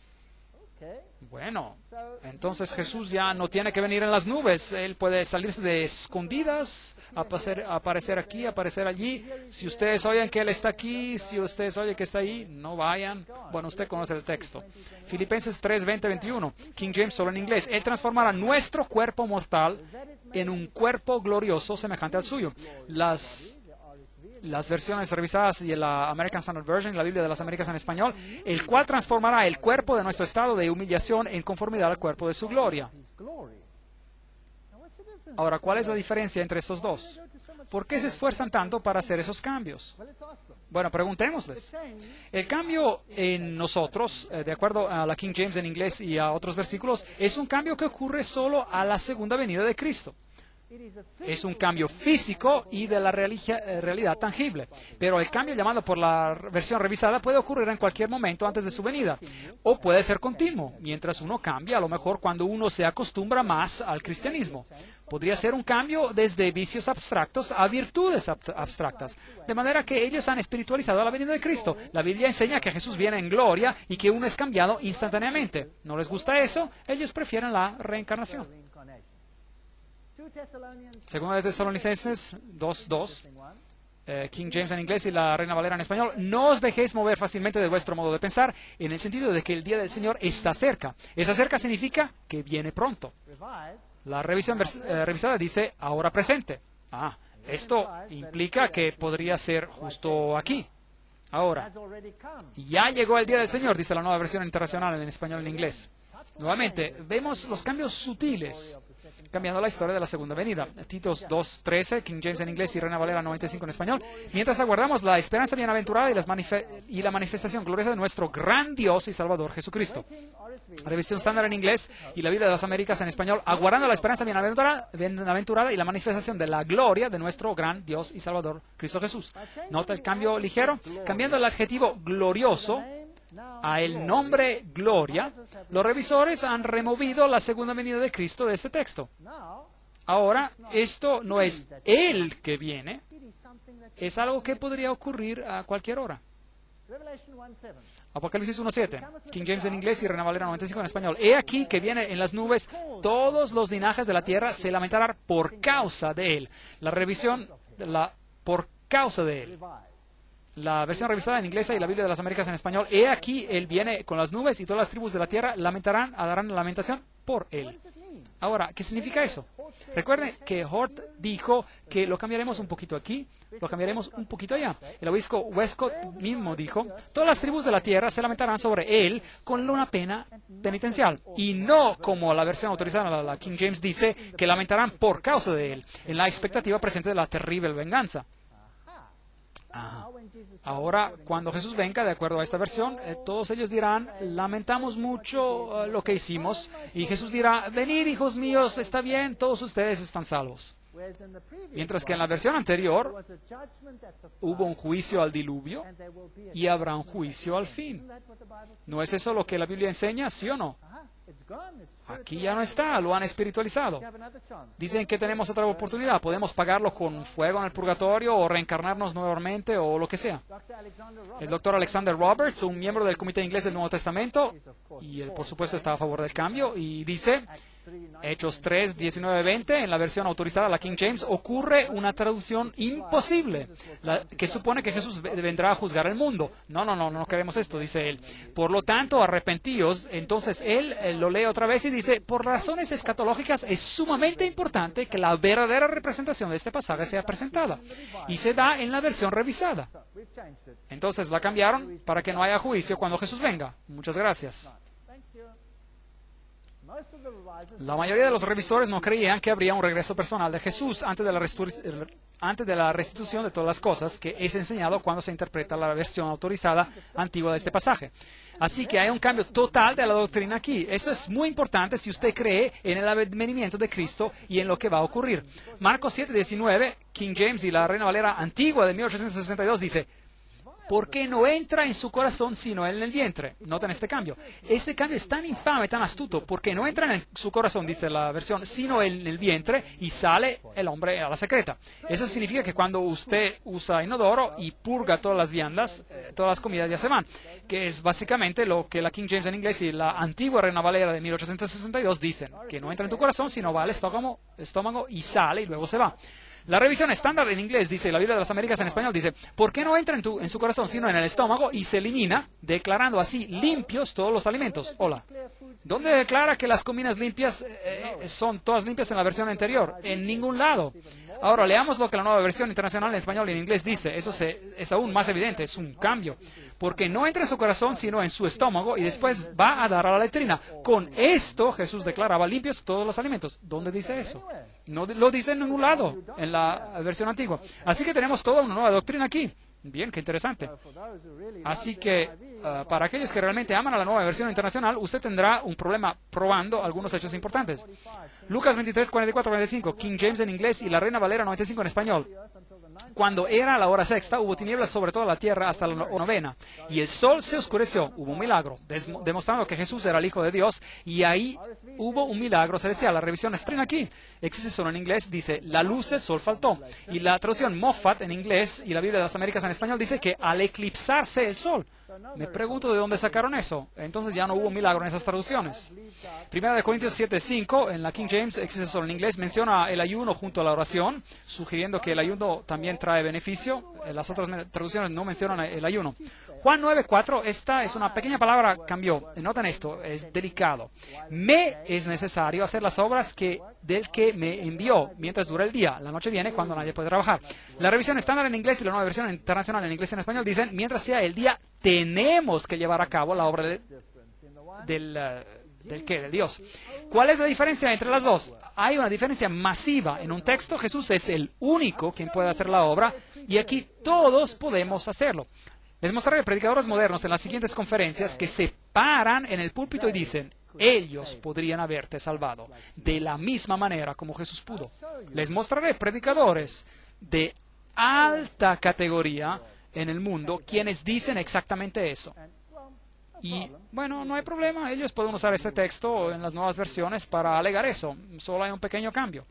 Bueno, entonces Jesús ya no tiene que venir en las nubes. Él puede salirse de escondidas, aparecer aquí, aparecer allí. Si ustedes oyen que Él está aquí, si ustedes oyen que está ahí, no vayan. Bueno, usted conoce el texto. Filipenses 3, 20, 21. King James solo en inglés. Él transformará nuestro cuerpo mortal en un cuerpo glorioso semejante al suyo. Las versiones revisadas y la American Standard Version, la Biblia de las Américas en español, el cual transformará el cuerpo de nuestro estado de humillación en conformidad al cuerpo de su gloria. Ahora, ¿cuál es la diferencia entre estos dos? ¿Por qué se esfuerzan tanto para hacer esos cambios? Bueno, preguntémosles. El cambio en nosotros, de acuerdo a la King James en inglés y a otros versículos, es un cambio que ocurre solo a la segunda venida de Cristo. Es un cambio físico y de la realidad tangible. Pero el cambio llamado por la versión revisada puede ocurrir en cualquier momento antes de su venida. O puede ser continuo, mientras uno cambia, a lo mejor cuando uno se acostumbra más al cristianismo. Podría ser un cambio desde vicios abstractos a virtudes abstractas. De manera que ellos han espiritualizado la venida de Cristo. La Biblia enseña que Jesús viene en gloria y que uno es cambiado instantáneamente. ¿No les gusta eso? Ellos prefieren la reencarnación. Segunda de Tesalonicenses 2:2, King James en inglés y la Reina Valera en español. No os dejéis mover fácilmente de vuestro modo de pensar, en el sentido de que el día del Señor está cerca. Está cerca significa que viene pronto. La revisión revisada dice ahora presente. Esto implica que podría ser justo aquí. Ahora, ya llegó el día del Señor, dice la nueva versión internacional en español y en inglés. Nuevamente, vemos los cambios sutiles cambiando la historia de la segunda venida. Titos 2:13, King James en inglés y Reina Valera 95 en español. Mientras aguardamos la esperanza bienaventurada y la manifestación gloriosa de nuestro gran Dios y Salvador Jesucristo. Revisión estándar en inglés y la Biblia de las Américas en español, aguardando la esperanza bienaventurada y la manifestación de la gloria de nuestro gran Dios y Salvador Cristo Jesús. Nota el cambio ligero, cambiando el adjetivo glorioso a el nombre gloria. Los revisores han removido la segunda venida de Cristo de este texto. Ahora, esto no es Él que viene, es algo que podría ocurrir a cualquier hora. Apocalipsis 1:7, King James en inglés y Reina Valera 95 en español. He aquí que viene en las nubes, todos los linajes de la tierra se lamentarán por causa de Él. La revisión, por causa de Él. La versión revisada en inglés y la Biblia de las Américas en español. He aquí, Él viene con las nubes y todas las tribus de la tierra lamentarán, darán lamentación por Él. Ahora, ¿qué significa eso? Recuerden que Hort dijo que lo cambiaremos un poquito aquí, lo cambiaremos un poquito allá. El obispo Westcott mismo dijo, todas las tribus de la tierra se lamentarán sobre Él con una pena penitencial. Y no como la versión autorizada, la King James dice, que lamentarán por causa de Él, en la expectativa presente de la terrible venganza. Ahora, cuando Jesús venga, de acuerdo a esta versión, todos ellos dirán, lamentamos mucho lo que hicimos. Y Jesús dirá, venid, hijos míos, está bien, todos ustedes están salvos. Mientras que en la versión anterior hubo un juicio al diluvio y habrá un juicio al fin. ¿No es eso lo que la Biblia enseña, sí o no? Aquí ya no está, lo han espiritualizado. Dicen que tenemos otra oportunidad, podemos pagarlo con fuego en el purgatorio o reencarnarnos nuevamente o lo que sea. El doctor Alexander Roberts, un miembro del Comité Inglés del Nuevo Testamento, y él por supuesto está a favor del cambio, y dice, Hechos 3, 19, 20, en la versión autorizada, la King James, ocurre una traducción imposible, que supone que Jesús vendrá a juzgar el mundo. No queremos esto, dice él. Por lo tanto, arrepentíos. Entonces él lo lee otra vez y dice, por razones escatológicas es sumamente importante que la verdadera representación de este pasaje sea presentada. Y se da en la versión revisada. Entonces la cambiaron para que no haya juicio cuando Jesús venga. Muchas gracias. La mayoría de los revisores no creían que habría un regreso personal de Jesús antes de la restitución de todas las cosas, que es enseñado cuando se interpreta la versión autorizada antigua de este pasaje. Así que hay un cambio total de la doctrina aquí. Esto es muy importante si usted cree en el advenimiento de Cristo y en lo que va a ocurrir. Marcos 7:19, King James y la Reina Valera antigua de 1862 dice, ¿por qué no entra en su corazón sino en el vientre? Noten este cambio. Este cambio es tan infame, tan astuto, porque no entra en su corazón, dice la versión, sino en el vientre y sale el hombre a la secreta. Eso significa que cuando usted usa inodoro y purga todas las viandas, todas las comidas ya se van, que es básicamente lo que la King James en inglés y la antigua Reina Valera de 1862 dicen, que no entra en tu corazón sino va al estómago y sale y luego se va. La revisión estándar en inglés dice, la Biblia de las Américas en español dice, ¿por qué no entra en su corazón sino en el estómago y se elimina, declarando así limpios todos los alimentos? Hola. ¿Dónde declara que las comidas limpias son todas limpias en la versión anterior? En ningún lado. Ahora, leamos lo que la nueva versión internacional en español y en inglés dice. Eso es aún más evidente, es un cambio. Porque no entra en su corazón, sino en su estómago, y después va a dar a la letrina. Con esto, Jesús declaraba limpios todos los alimentos. ¿Dónde dice eso? No lo dice en ningún lado, en la versión antigua. Así que tenemos toda una nueva doctrina aquí. Bien, qué interesante. Así que, para aquellos que realmente aman a la nueva versión internacional, usted tendrá un problema probando algunos hechos importantes. Lucas 23, 44, 45, King James en inglés y la Reina Valera 95 en español. Cuando era la hora sexta, hubo tinieblas sobre toda la tierra hasta la novena, y el sol se oscureció. Hubo un milagro, demostrando que Jesús era el Hijo de Dios, y ahí hubo un milagro celestial. La revisión estrena aquí. Existe solo en inglés, dice, la luz del sol faltó. Y la traducción Moffat en inglés y la Biblia de las Américas en español dice que al eclipsarse el sol. Me pregunto de dónde sacaron eso. Entonces ya no hubo milagro en esas traducciones. Primera de Corintios 7:5, en la King James, existe solo en inglés, menciona el ayuno junto a la oración, sugiriendo que el ayuno también trae beneficio. Las otras traducciones no mencionan el ayuno. Juan 9:4, esta es una pequeña palabra, cambió. Noten esto, es delicado. Me es necesario hacer las obras del que me envió mientras dura el día. La noche viene cuando nadie puede trabajar. La revisión estándar en inglés y la nueva versión internacional en inglés y en español dicen, mientras sea el día, tenemos que llevar a cabo la obra del Dios. ¿Cuál es la diferencia entre las dos? Hay una diferencia masiva. En un texto, Jesús es el único quien puede hacer la obra, y aquí todos podemos hacerlo. Les mostraré predicadores modernos en las siguientes conferencias que se paran en el púlpito y dicen, ellos podrían haberte salvado de la misma manera como Jesús pudo. Les mostraré predicadores de alta categoría en el mundo quienes dicen exactamente eso. Y, bueno, no hay problema. Ellos pueden usar este texto en las nuevas versiones para alegar eso. Solo hay un pequeño cambio.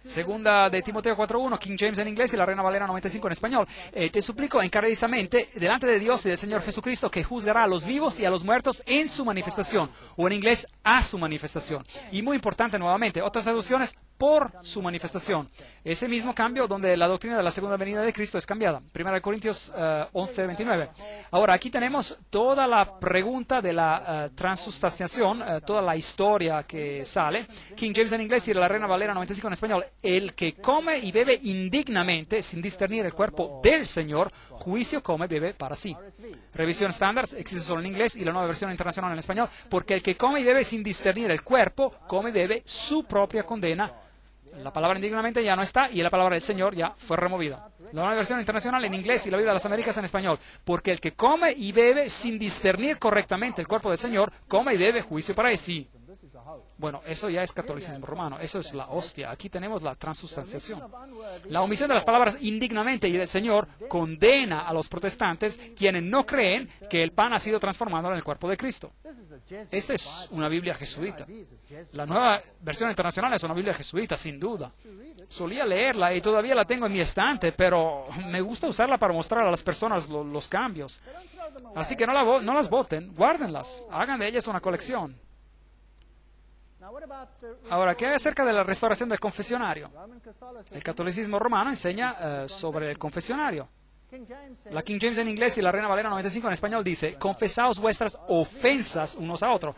Segunda de Timoteo 4:1, King James en inglés y la Reina Valera 95 en español. Te suplico encarecidamente delante de Dios y del Señor Jesucristo, que juzgará a los vivos y a los muertos en su manifestación, o en inglés, a su manifestación. Y muy importante nuevamente, otras traducciones, por su manifestación. Ese mismo cambio donde la doctrina de la segunda venida de Cristo es cambiada. 1 Corintios 11:29. Ahora, aquí tenemos toda la pregunta de la transustanciación, toda la historia que sale. King James en inglés y la Reina Valera 95 en español. El que come y bebe indignamente, sin discernir el cuerpo del Señor, juicio come y bebe para sí. Revisión estándar, existe solo en inglés y la nueva versión internacional en español. Porque el que come y bebe sin discernir el cuerpo, come y bebe su propia condena. La palabra indignamente ya no está y la palabra del Señor ya fue removida. La nueva versión internacional en inglés y la Biblia de las Américas en español. Porque el que come y bebe sin discernir correctamente el cuerpo del Señor, come y bebe juicio para sí. Bueno, eso ya es catolicismo romano. Eso es la hostia. Aquí tenemos la transustanciación. La omisión de las palabras indignamente y del Señor condena a los protestantes quienes no creen que el pan ha sido transformado en el cuerpo de Cristo. Esta es una Biblia jesuita. La nueva versión internacional es una Biblia jesuita, sin duda. Solía leerla y todavía la tengo en mi estante, pero me gusta usarla para mostrar a las personas los cambios. Así que no las boten, guárdenlas, hagan de ellas una colección. Ahora, ¿qué hay acerca de la restauración del confesionario? El catolicismo romano enseña sobre el confesionario. La King James en inglés y la Reina Valera 95 en español dice, confesaos vuestras ofensas unos a otros.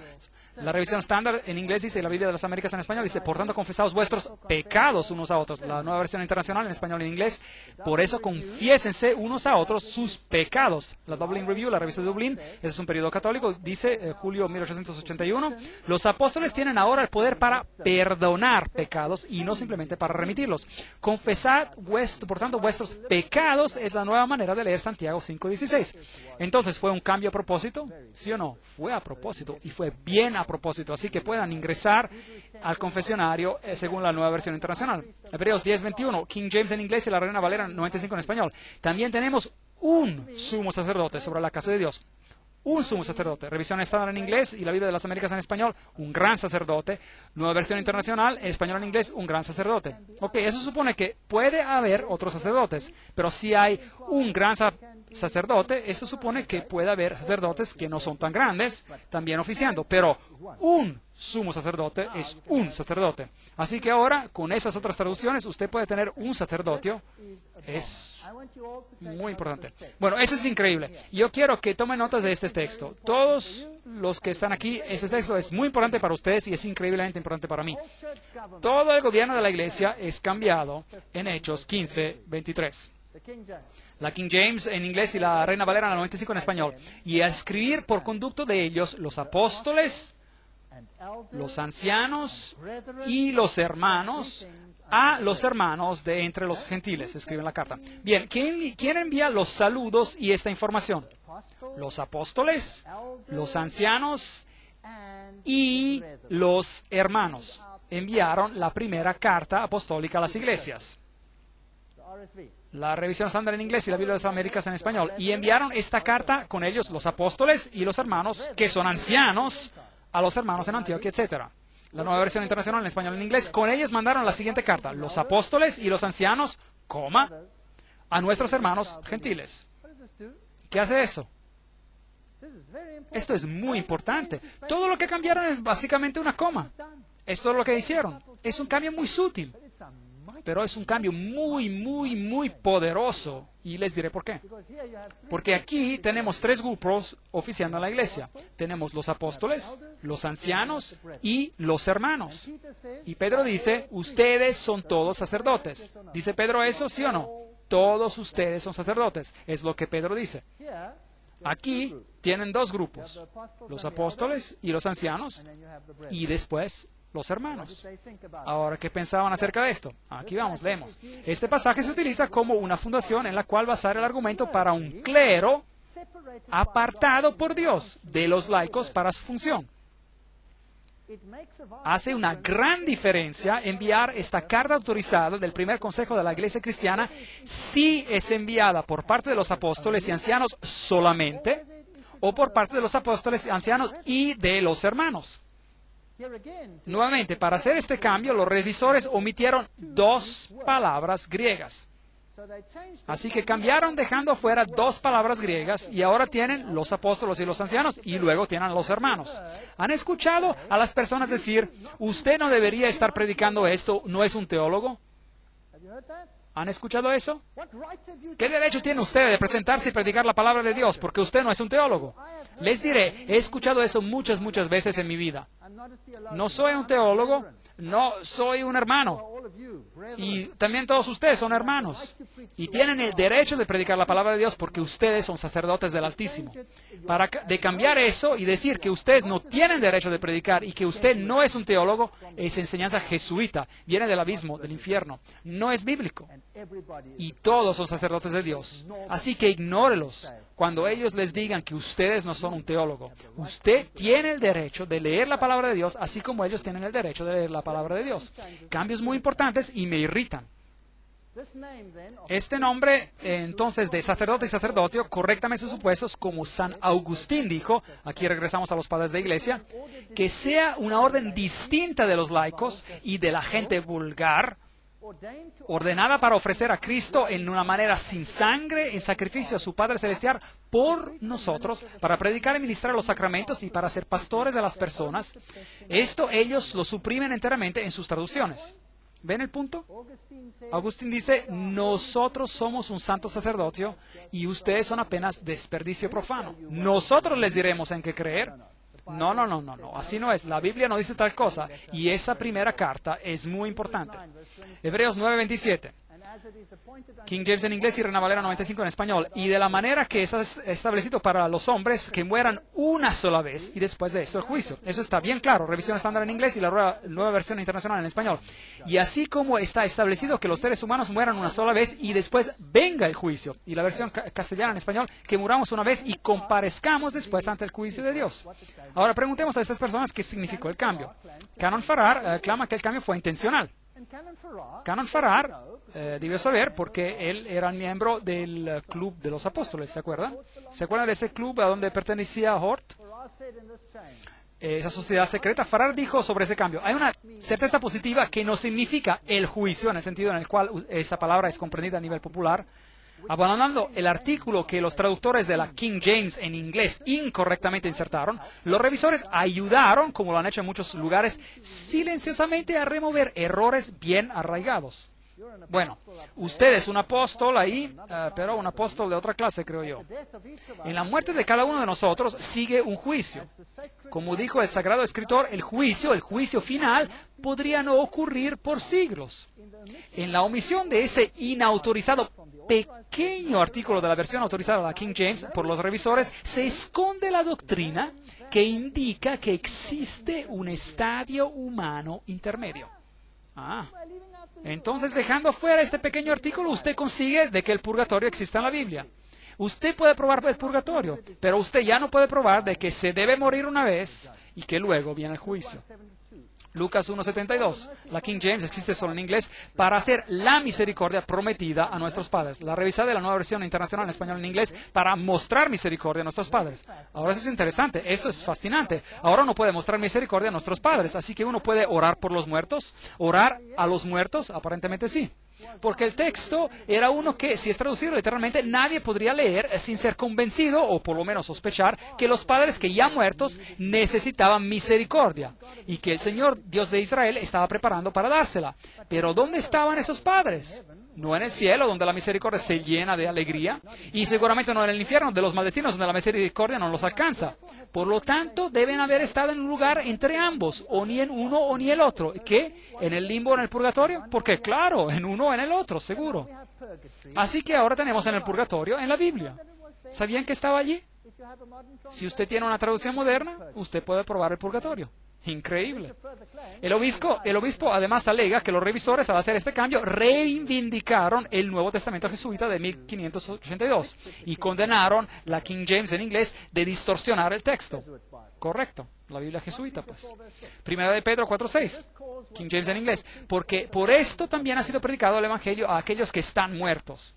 La revisión estándar en inglés dice, y la Biblia de las Américas en español dice, por tanto, confesaos vuestros pecados unos a otros. La nueva versión internacional en español y en inglés, por eso confiésense unos a otros sus pecados. La Dublin Review, la revista de Dublín, ese es un periodo católico, dice julio 1881, los apóstoles tienen ahora el poder para perdonar pecados y no simplemente para remitirlos. Confesad, por tanto, vuestros pecados es la nueva manera de leer Santiago 5:16. Entonces, ¿fue un cambio a propósito? ¿Sí o no? Fue a propósito y fue bien a propósito. Así que puedan ingresar al confesionario según la nueva versión internacional. Hebreos 10:21, King James en inglés y la Reina Valera 95 en español. También tenemos un sumo sacerdote sobre la casa de Dios. Un sumo sacerdote. Revisión estándar en inglés y la Biblia de las Américas en español, un gran sacerdote. Nueva versión internacional, en español en inglés, un gran sacerdote. Ok, eso supone que puede haber otros sacerdotes, pero si hay un gran sacerdote, esto supone que puede haber sacerdotes que no son tan grandes, también oficiando, pero un sumo sacerdote es un sacerdote. Así que ahora, con esas otras traducciones, usted puede tener un sacerdocio. Es muy importante. Bueno, eso es increíble. Yo quiero que tomen notas de este texto. Todos los que están aquí, este texto es muy importante para ustedes y es increíblemente importante para mí. Todo el gobierno de la iglesia es cambiado en Hechos 15:23. La King James en inglés y la Reina Valera en la 95 en español. Y a escribir por conducto de ellos los apóstoles, los ancianos y los hermanos, a los hermanos de entre los gentiles, escribe en la carta. Bien, ¿quién envía los saludos y esta información? Los apóstoles, los ancianos y los hermanos enviaron la primera carta apostólica a las iglesias. La revisión estándar en inglés y la Biblia de las Américas en español. Y enviaron esta carta con ellos los apóstoles y los hermanos, que son ancianos, a los hermanos en Antioquia, etc. La nueva versión internacional en español y en inglés. Con ellos mandaron la siguiente carta. Los apóstoles y los ancianos, a nuestros hermanos gentiles. ¿Qué hace eso? Esto es muy importante. Todo lo que cambiaron es básicamente una coma. Esto es lo que hicieron. Es un cambio muy sutil, pero es un cambio muy, muy, muy poderoso. Y les diré por qué. Porque aquí tenemos tres grupos oficiando en la iglesia. Tenemos los apóstoles, los ancianos y los hermanos. Y Pedro dice, ustedes son todos sacerdotes. ¿Dice Pedro eso, sí o no? Todos ustedes son sacerdotes. Es lo que Pedro dice. Aquí tienen dos grupos, los apóstoles y los ancianos, y después los hermanos. Ahora, ¿qué pensaban acerca de esto? Aquí vamos, leemos. Este pasaje se utiliza como una fundación en la cual basar el argumento para un clero apartado por Dios de los laicos para su función. Hace una gran diferencia enviar esta carta autorizada del primer consejo de la Iglesia cristiana si es enviada por parte de los apóstoles y ancianos solamente o por parte de los apóstoles, ancianos y de los hermanos. Nuevamente, para hacer este cambio, los revisores omitieron dos palabras griegas. Así que cambiaron dejando fuera dos palabras griegas y ahora tienen los apóstoles y los ancianos y luego tienen los hermanos. ¿Han escuchado a las personas decir, usted no debería estar predicando esto, no es un teólogo? ¿Han escuchado eso? ¿Qué derecho tiene usted de presentarse y predicar la palabra de Dios porque usted no es un teólogo? Les diré, he escuchado eso muchas veces en mi vida. No soy un teólogo, no soy un hermano. Y también todos ustedes son hermanos. Y tienen el derecho de predicar la palabra de Dios porque ustedes son sacerdotes del Altísimo. De cambiar eso y decir que ustedes no tienen derecho de predicar y que usted no es un teólogo, es enseñanza jesuita. Viene del abismo, del infierno. No es bíblico. Y todos son sacerdotes de Dios. Así que ignórelos cuando ellos les digan que ustedes no son un teólogo. Usted tiene el derecho de leer la palabra de Dios, así como ellos tienen el derecho de leer la palabra de Dios. Cambios muy importantes y me irritan. Este nombre, entonces, de sacerdote y sacerdocio, correctamente supuestos, como San Agustín dijo, aquí regresamos a los padres de iglesia, que sea una orden distinta de los laicos y de la gente vulgar, ordenada para ofrecer a Cristo en una manera sin sangre, en sacrificio a su Padre Celestial por nosotros, para predicar y ministrar los sacramentos y para ser pastores de las personas. Esto ellos lo suprimen enteramente en sus traducciones. ¿Ven el punto? Agustín dice, nosotros somos un santo sacerdocio y ustedes son apenas desperdicio profano. Nosotros les diremos en qué creer. No, así no es. La Biblia no dice tal cosa y esa primera carta es muy importante. Hebreos 9:27. King James en inglés y Reina Valera 95 en español. Y de la manera que es establecido para los hombres que mueran una sola vez y después de esto el juicio. Eso está bien claro. Revisión estándar en inglés y la nueva versión internacional en español. Y así como está establecido que los seres humanos mueran una sola vez y después venga el juicio. Y la versión castellana en español, que muramos una vez y comparezcamos después ante el juicio de Dios. Ahora preguntemos a estas personas qué significó el cambio. Canon Farrar clama que el cambio fue intencional. Canon Farrar debió saber porque él era miembro del Club de los Apóstoles, ¿se acuerdan? ¿Se acuerdan de ese club a donde pertenecía Hort? Esa sociedad secreta. Farrar dijo sobre ese cambio: hay una certeza positiva que no significa el juicio, en el sentido en el cual esa palabra es comprendida a nivel popular, abandonando el artículo que los traductores de la King James en inglés incorrectamente insertaron. Los revisores ayudaron, como lo han hecho en muchos lugares, silenciosamente a remover errores bien arraigados. Bueno, usted es un apóstol ahí, pero un apóstol de otra clase, creo yo. En la muerte de cada uno de nosotros sigue un juicio. Como dijo el Sagrado Escritor, el juicio final, podría no ocurrir por siglos. En la omisión de ese inautorizado pequeño artículo de la versión autorizada de la King James por los revisores, se esconde la doctrina que indica que existe un estadio humano intermedio. Entonces, dejando fuera este pequeño artículo, usted consigue de que el purgatorio exista en la Biblia. Usted puede probar el purgatorio, pero usted ya no puede probar de que se debe morir una vez y que luego viene el juicio. Lucas 1:72. La King James existe solo en inglés para hacer la misericordia prometida a nuestros padres. La revisada de la Nueva Versión Internacional en español en inglés para mostrar misericordia a nuestros padres. Ahora eso es interesante, eso es fascinante. Ahora uno puede mostrar misericordia a nuestros padres, así que uno puede orar por los muertos, orar a los muertos, aparentemente sí. Porque el texto era uno que, si es traducido literalmente, nadie podría leer sin ser convencido, o por lo menos sospechar, que los padres que ya muertos necesitaban misericordia y que el Señor, Dios de Israel, estaba preparando para dársela. Pero ¿dónde estaban esos padres? No en el cielo, donde la misericordia se llena de alegría, y seguramente no en el infierno de los maldecinos, donde la misericordia no los alcanza. Por lo tanto, deben haber estado en un lugar entre ambos, o ni en uno o ni el otro. ¿Qué? ¿En el limbo o en el purgatorio? Porque claro, en uno o en el otro, seguro. Así que ahora tenemos en el purgatorio en la Biblia. ¿Sabían que estaba allí? Si usted tiene una traducción moderna, usted puede probar el purgatorio. Increíble. El obispo además alega que los revisores, al hacer este cambio, reivindicaron el Nuevo Testamento jesuita de 1582 y condenaron la King James en inglés de distorsionar el texto. Correcto, la Biblia jesuita, pues. Primera de Pedro 4:6, King James en inglés. Porque por esto también ha sido predicado el Evangelio a aquellos que están muertos.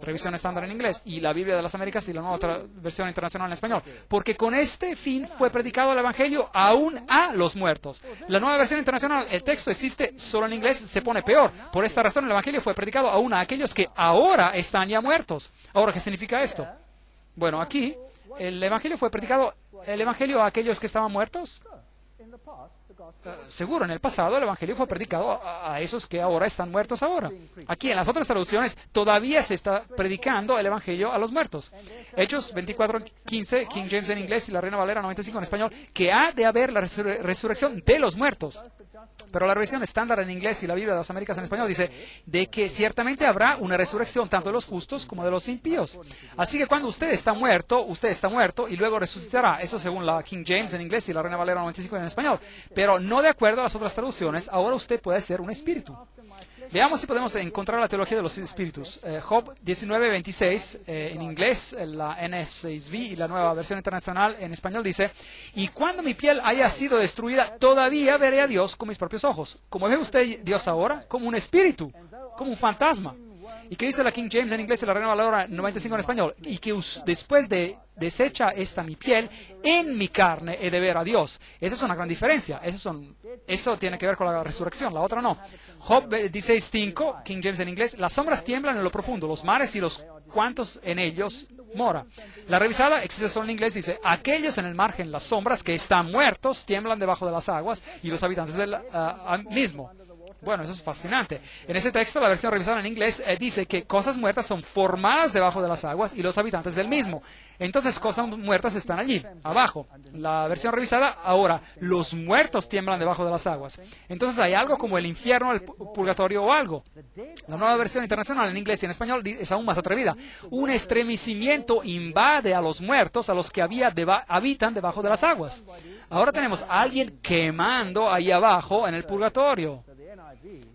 Revisión estándar en inglés, y la Biblia de las Américas y la Nueva Versión Internacional en español. Porque con este fin fue predicado el Evangelio aún a los muertos. La Nueva Versión Internacional, el texto existe solo en inglés, se pone peor. Por esta razón el Evangelio fue predicado aún a aquellos que ahora están ya muertos. Ahora, ¿qué significa esto? Bueno, aquí el Evangelio fue predicado, el Evangelio a aquellos que estaban muertos. Seguro, en el pasado el Evangelio fue predicado a esos que ahora están muertos ahora. Aquí en las otras traducciones todavía se está predicando el Evangelio a los muertos. Hechos 24:15, King James en inglés y la Reina Valera 95 en español, que ha de haber la resurrección de los muertos. Pero la revisión estándar en inglés y la Biblia de las Américas en español dice de que ciertamente habrá una resurrección tanto de los justos como de los impíos. Así que cuando usted está muerto y luego resucitará. Eso según la King James en inglés y la Reina Valera 95 en español. Pero no de acuerdo a las otras traducciones, ahora usted puede ser un espíritu. Veamos si podemos encontrar la teología de los espíritus. Job 19:26 en inglés, la NSV y la Nueva Versión Internacional en español dice: y cuando mi piel haya sido destruida, todavía veré a Dios con mis propios ojos. ¿Cómo ve usted Dios ahora? Como un espíritu, como un fantasma. ¿Y qué dice la King James en inglés y la Reina Valera 95 en español? Y que después de deshecha esta mi piel, en mi carne he de ver a Dios. Esa es una gran diferencia. Eso tiene que ver con la resurrección, la otra no. Job 16:5, King James en inglés: las sombras tiemblan en lo profundo, los mares y los cuantos en ellos mora. La revisada existe solo en inglés, dice: aquellos en el margen, las sombras que están muertos, tiemblan debajo de las aguas, y los habitantes del mismo. Bueno, eso es fascinante. En ese texto, la versión revisada en inglés dice que cosas muertas son formadas debajo de las aguas y los habitantes del mismo. Entonces, cosas muertas están allí, abajo. La versión revisada, ahora, los muertos tiemblan debajo de las aguas. Entonces, hay algo como el infierno, el purgatorio o algo. La Nueva Versión Internacional en inglés y en español es aún más atrevida. Un estremecimiento invade a los muertos, a los que habitan debajo de las aguas. Ahora tenemos a alguien quemando ahí abajo en el purgatorio.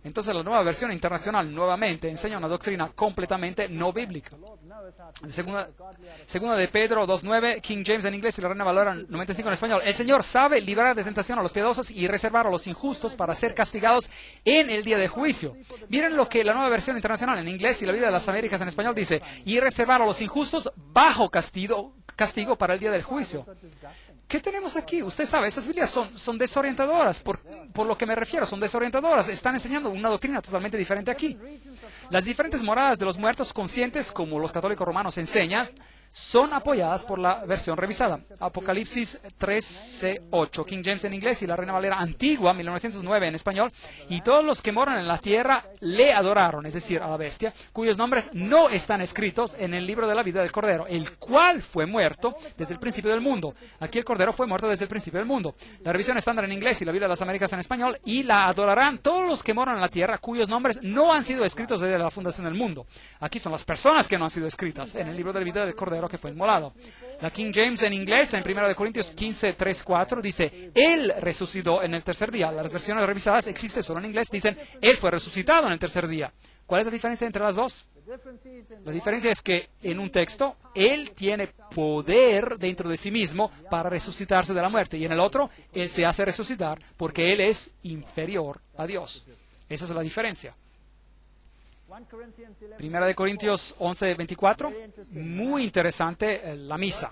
Entonces la Nueva Versión Internacional nuevamente enseña una doctrina completamente no bíblica. Segunda de Pedro 2.9, King James en inglés y la Reina Valera 95 en español. El Señor sabe librar de tentación a los piadosos y reservar a los injustos para ser castigados en el día de juicio. Miren lo que la Nueva Versión Internacional en inglés y la Biblia de las Américas en español dice: y reservar a los injustos bajo castigo para el día del juicio. ¿Qué tenemos aquí? Usted sabe, esas Biblias son desorientadoras, por lo que me refiero, son desorientadoras. Están enseñando una doctrina totalmente diferente aquí. Las diferentes moradas de los muertos conscientes, como los católicos romanos enseñan, son apoyadas por la versión revisada. Apocalipsis 13:8, King James en inglés y la Reina Valera antigua, 1909 en español. Y todos los que moran en la tierra le adoraron, es decir, a la bestia, cuyos nombres no están escritos en el libro de la vida del Cordero, el cual fue muerto desde el principio del mundo. Aquí el Cordero fue muerto desde el principio del mundo. La revisión estándar en inglés y la Biblia de las Américas en español: y la adorarán todos los que moran en la tierra, cuyos nombres no han sido escritos desde la fundación del mundo. Aquí son las personas que no han sido escritas en el libro de la vida del Cordero que fue inmolado. La King James en inglés, en 1 Corintios 15:3-4, dice: Él resucitó en el tercer día. Las versiones revisadas existen solo en inglés, dicen: Él fue resucitado en el tercer día. ¿Cuál es la diferencia entre las dos? La diferencia es que en un texto, Él tiene poder dentro de sí mismo para resucitarse de la muerte, y en el otro, Él se hace resucitar porque Él es inferior a Dios. Esa es la diferencia. 1 Corintios 11:24, muy interesante, la misa.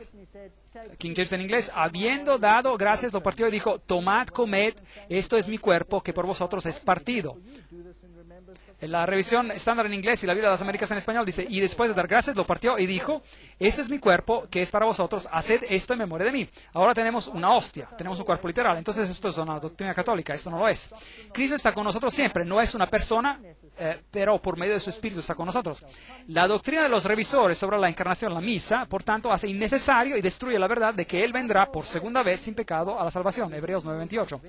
King James en inglés: habiendo dado gracias, lo partió y dijo: tomad, comed, esto es mi cuerpo que por vosotros es partido. La revisión estándar en inglés y la Biblia de las Américas en español dice: y después de dar gracias, lo partió y dijo: este es mi cuerpo que es para vosotros, haced esto en memoria de mí. Ahora tenemos una hostia, tenemos un cuerpo literal. Entonces esto es una doctrina católica, esto no lo es. Cristo está con nosotros siempre, no es una persona, pero por medio de su Espíritu está con nosotros. La doctrina de los revisores sobre la encarnación, la misa, por tanto, hace innecesario y destruye la verdad de que Él vendrá por segunda vez sin pecado a la salvación. Hebreos 9:28.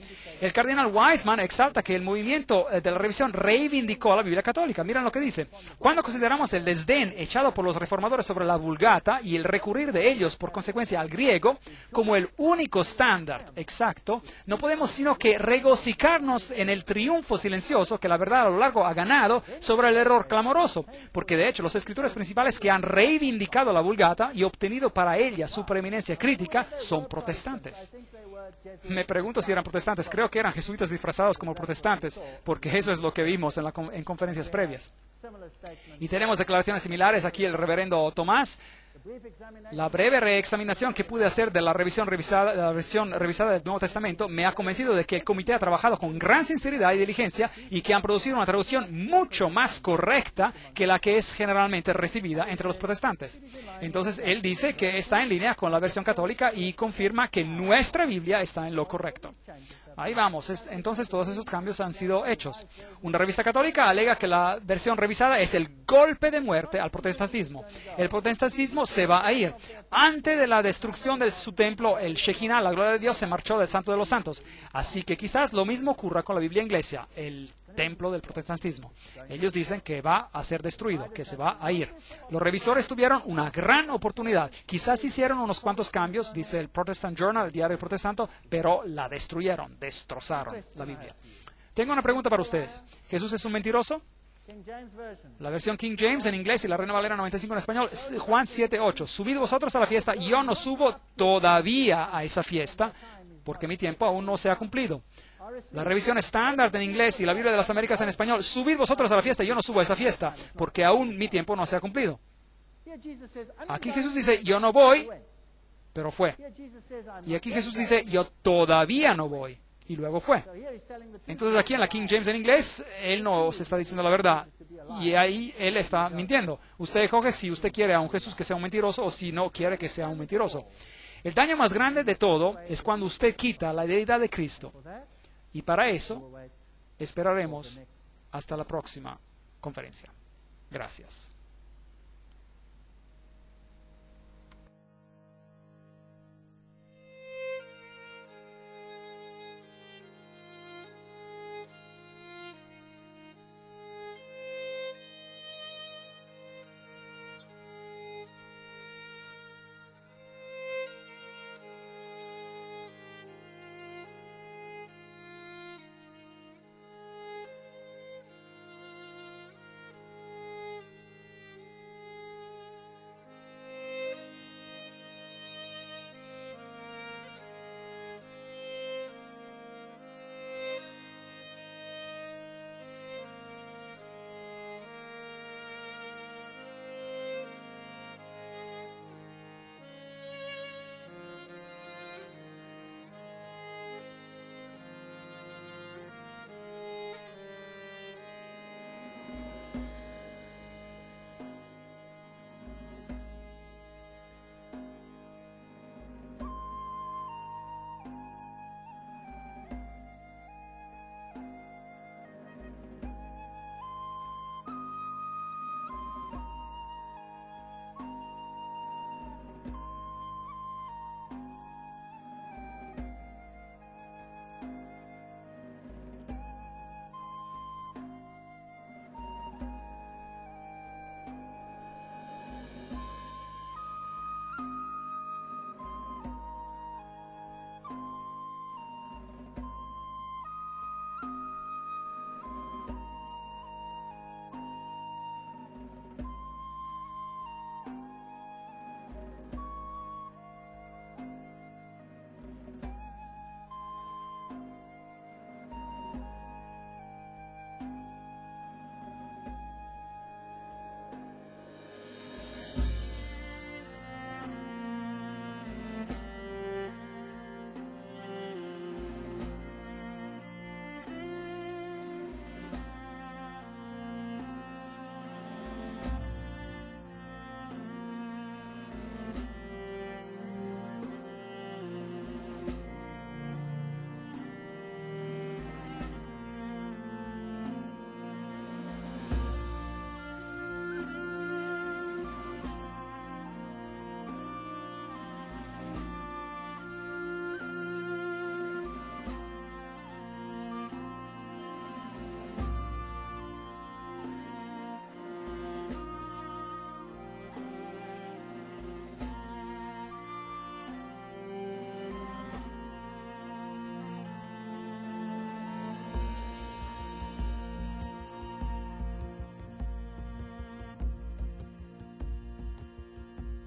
El cardenal Wiseman exalta que el movimiento de la revisión reivindicó a la Biblia católica. Miren lo que dice: cuando consideramos el desdén echado por los reformadores sobre la Vulgata y el recurrir de ellos por consecuencia al griego como el único estándar exacto, no podemos sino que regocijarnos en el triunfo silencioso que la verdad a lo largo ha ganado sobre el error clamoroso, porque de hecho los escritores principales que han reivindicado la Vulgata y obtenido para ella su preeminencia crítica son protestantes. Me pregunto si eran protestantes. Creo que eran jesuitas disfrazados como protestantes, porque eso es lo que vimos en conferencias previas. Y tenemos declaraciones similares aquí. El reverendo Tomás: la breve reexaminación que pude hacer de la versión revisada del Nuevo Testamento me ha convencido de que el comité ha trabajado con gran sinceridad y diligencia y que han producido una traducción mucho más correcta que la que es generalmente recibida entre los protestantes. Entonces, él dice que está en línea con la versión católica y confirma que nuestra Biblia está en lo correcto. Ahí vamos. Entonces, todos esos cambios han sido hechos. Una revista católica alega que la versión revisada es el golpe de muerte al protestantismo. El protestantismo se va a ir. Antes de la destrucción de su templo, el Shekinah, la gloria de Dios, se marchó del Santo de los Santos. Así que quizás lo mismo ocurra con la Biblia inglesa, el templo del protestantismo. Ellos dicen que va a ser destruido, que se va a ir. Los revisores tuvieron una gran oportunidad. Quizás hicieron unos cuantos cambios, dice el Protestant Journal, el diario protestante, pero la destruyeron, destrozaron la Biblia. Tengo una pregunta para ustedes. ¿Jesús es un mentiroso? La versión King James en inglés y la Reina Valera 95 en español: Juan 7:8. Subid vosotros a la fiesta, y yo no subo todavía a esa fiesta, porque mi tiempo aún no se ha cumplido. La revisión estándar en inglés y la Biblia de las Américas en español: subid vosotros a la fiesta, y yo no subo a esa fiesta, porque aún mi tiempo no se ha cumplido. Aquí Jesús dice: yo no voy, pero fue. Y aquí Jesús dice: yo todavía no voy, y luego fue. Entonces aquí en la King James en inglés, Él no se está diciendo la verdad, y ahí Él está mintiendo. Usted escoge si usted quiere a un Jesús que sea un mentiroso o si no quiere que sea un mentiroso. El daño más grande de todo es cuando usted quita la deidad de Cristo. Y para eso esperaremos hasta la próxima conferencia. Gracias.